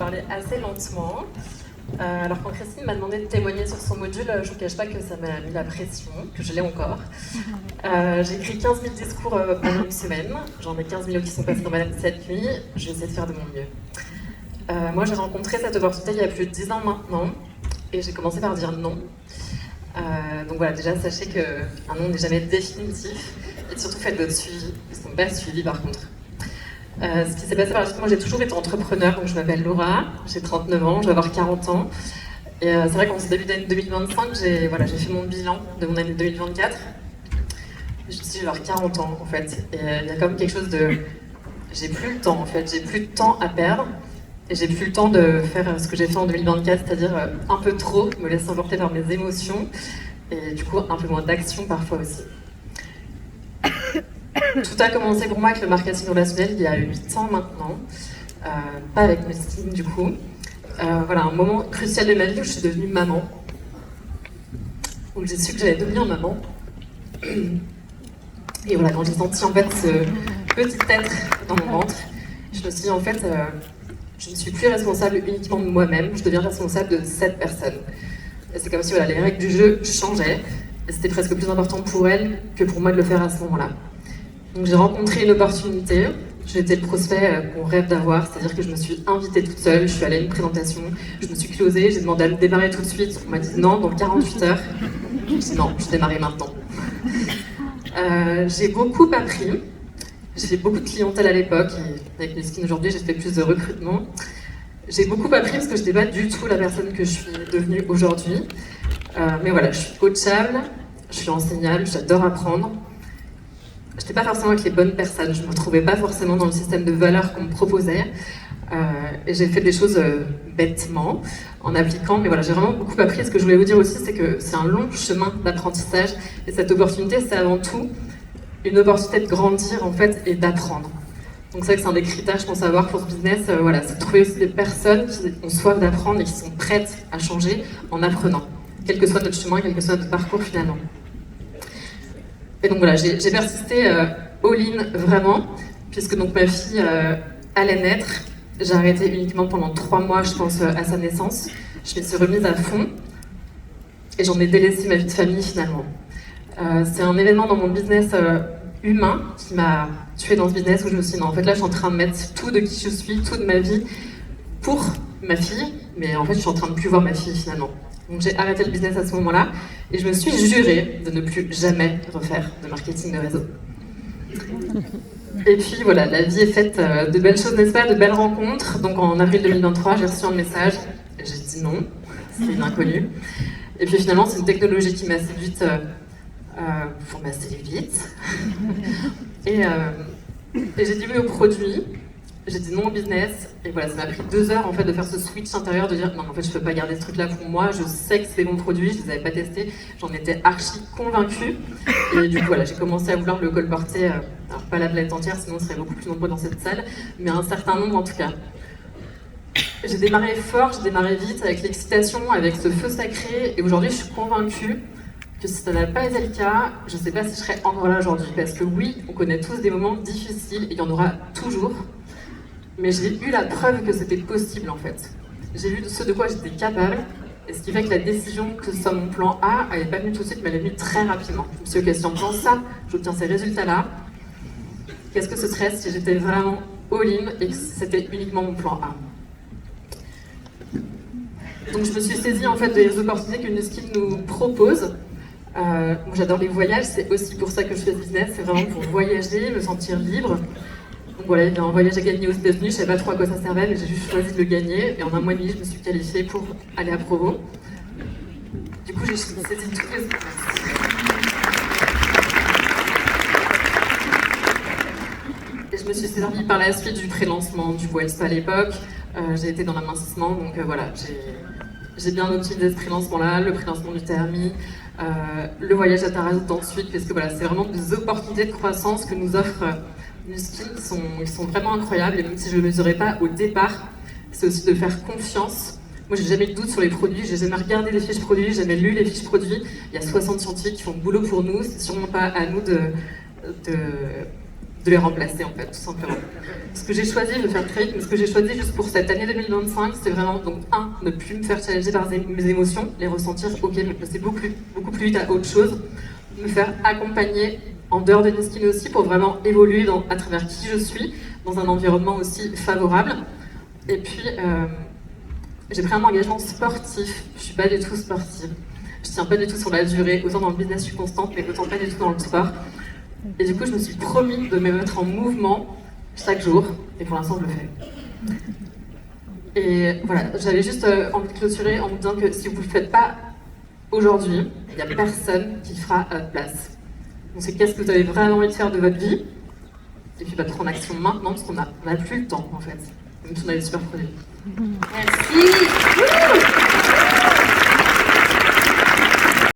parler assez lentement. Alors quand Christine m'a demandé de témoigner sur son module, je ne vous cache pas que ça m'a mis la pression, que je l'ai encore. J'ai écrit 15 000 discours pendant une semaine, j'en ai 15 000 qui sont passés dans ma tête cette nuit, je vais essayer de faire de mon mieux. Moi j'ai rencontré cette opportunité il y a plus de 10 ans maintenant, et j'ai commencé par dire non. Donc voilà, déjà sachez qu'un non n'est jamais définitif, et surtout faites votre suivi, ils ne sont pas suivis par contre. Ce qui s'est passé par la suite, moi j'ai toujours été entrepreneur, donc je m'appelle Laura, j'ai 39 ans, je vais avoir 40 ans. Et c'est vrai qu'en ce début d'année 2025, j'ai fait mon bilan de mon année 2024. Je me suis dit, je vais avoir 40 ans en fait. Et il y a quand même quelque chose de... J'ai plus le temps en fait, j'ai plus de temps à perdre. Et j'ai plus le temps de faire ce que j'ai fait en 2024, c'est-à-dire un peu trop, me laisser emporter par mes émotions. Et du coup, un peu moins d'action parfois aussi. Tout a commencé pour moi avec le marketing relationnel il y a 8 ans maintenant, pas avec Meskin du coup. Voilà, un moment crucial de ma vie où je suis devenue maman, où j'ai su que j'allais devenir maman. Et voilà, quand j'ai senti en fait ce petit être dans mon ventre, je me suis dit en fait, je ne suis plus responsable uniquement de moi-même, je deviens responsable de cette personne. Et c'est comme si voilà, les règles du jeu changeaient, et c'était presque plus important pour elle que pour moi de le faire à ce moment-là. Donc j'ai rencontré une opportunité, j'ai été le prospect qu'on rêve d'avoir, c'est-à-dire que je me suis invitée toute seule, je suis allée à une présentation, je me suis closée, j'ai demandé à me démarrer tout de suite, on m'a dit non, dans 48 heures. Je me suis dit non, je démarrais maintenant. J'ai beaucoup appris, j'ai fait beaucoup de clientèle à l'époque, et avec Meskin aujourd'hui j'ai fait plus de recrutement. J'ai beaucoup appris parce que je n'étais pas du tout la personne que je suis devenue aujourd'hui. Mais voilà, je suis coachable, je suis enseignable, j'adore apprendre. Je n'étais pas forcément avec les bonnes personnes, je ne me retrouvais pas forcément dans le système de valeurs qu'on me proposait. Et j'ai fait des choses bêtement, en appliquant, mais voilà, j'ai vraiment beaucoup appris. Et ce que je voulais vous dire aussi, c'est que c'est un long chemin d'apprentissage. Et cette opportunité, c'est avant tout une opportunité de grandir en fait et d'apprendre. Donc c'est vrai que c'est un des critères, je pense, à avoir pour ce business, voilà, c'est de trouver aussi des personnes qui ont soif d'apprendre et qui sont prêtes à changer en apprenant, quel que soit notre chemin, quel que soit notre parcours finalement. Et donc voilà, j'ai persisté all-in vraiment, puisque donc ma fille allait naître. J'ai arrêté uniquement pendant 3 mois, je pense, à sa naissance. Je me suis remise à fond et j'en ai délaissé ma vie de famille finalement. C'est un événement dans mon business humain qui m'a tuée dans ce business où je me suis dit non, en fait là je suis en train de mettre tout de qui je suis, tout de ma vie pour ma fille, mais en fait je suis en train de plus voir ma fille finalement. Donc j'ai arrêté le business à ce moment-là et je me suis jurée de ne plus jamais refaire de marketing de réseau. Et puis voilà, la vie est faite de belles choses, n'est-ce pas, de belles rencontres. Donc en avril 2023, j'ai reçu un message et j'ai dit non, c'est une inconnue. Et puis finalement, c'est une technologie qui m'a séduite pour ma cellulite. Et j'ai dit oui au produit. J'ai dit non au business, et voilà, ça m'a pris 2 heures en fait de faire ce switch intérieur, de dire non, en fait je peux pas garder ce truc là pour moi, je sais que c'est des bons produits, je les avais pas testés, j'en étais archi convaincue, et du coup voilà, j'ai commencé à vouloir le colporter, alors pas la planète entière, sinon on serait beaucoup plus nombreux dans cette salle, mais un certain nombre en tout cas. J'ai démarré fort, j'ai démarré vite, avec l'excitation, avec ce feu sacré, et aujourd'hui je suis convaincue que si ça n'avait pas été le cas, je sais pas si je serais encore là aujourd'hui, parce que oui, on connaît tous des moments difficiles, et il y en aura toujours. Mais j'ai eu la preuve que c'était possible en fait. J'ai vu ce de quoi j'étais capable, et ce qui fait que la décision que ce soit mon plan A, elle n'est pas venue tout de suite, mais elle est venue très rapidement. Je me suis dit, ok, si en faisant ça, j'obtiens ces résultats-là, qu'est-ce que ce serait si j'étais vraiment all-in et que c'était uniquement mon plan A? Donc je me suis saisie en fait des opportunités que Nuskin nous propose. Moi j'adore les voyages, c'est aussi pour ça que je fais ce business, c'est vraiment pour voyager, me sentir libre. Donc voilà, il y a un voyage à gagner aux États-Unis, je ne savais pas trop à quoi ça servait, mais j'ai juste choisi de le gagner. Et en 1 mois et demi, je me suis qualifiée pour aller à Provo. Du coup, j'ai saisi toutes les... Et je me suis servie par la suite du pré-lancement du Wellspa à l'époque. J'ai été dans l'amincissement, donc voilà, j'ai bien optimisé ce pré-lancement-là, le pré-lancement du Thermi, le voyage à Tarazout ensuite, parce que voilà, c'est vraiment des opportunités de croissance que nous offre Nuskin, ils sont vraiment incroyables, et même si je ne le mesurais pas au départ, c'est aussi de faire confiance. Moi, j'ai jamais eu de doute sur les produits, j'ai jamais regardé les fiches produits, j'ai jamais lu les fiches produits. Il y a 60 scientifiques qui font le boulot pour nous, c'est sûrement pas à nous de de les remplacer en fait, tout simplement. Ce que j'ai choisi, je vais faire très vite, mais ce que j'ai choisi juste pour cette année 2025, c'est vraiment, donc ne plus me faire challenger par mes émotions, les ressentir, ok, mais passer beaucoup plus vite à autre chose, me faire accompagner en dehors de New Skin aussi pour vraiment évoluer à travers qui je suis, dans un environnement aussi favorable. Et puis, j'ai pris un engagement sportif, je suis pas du tout sportive, je tiens pas du tout sur la durée, autant dans le business je suis constante, mais autant pas du tout dans le sport. Et du coup, je me suis promis de me mettre en mouvement chaque jour, et pour l'instant, je le fais. Et voilà, j'avais juste envie de clôturer en me disant que si vous ne le faites pas aujourd'hui, il n'y a personne qui le fera à votre place. Donc c'est qu'est-ce que vous avez vraiment envie de faire de votre vie, et puis mettre en action maintenant, parce qu'on n'a plus le temps, en fait, même si on a des super produits. Merci.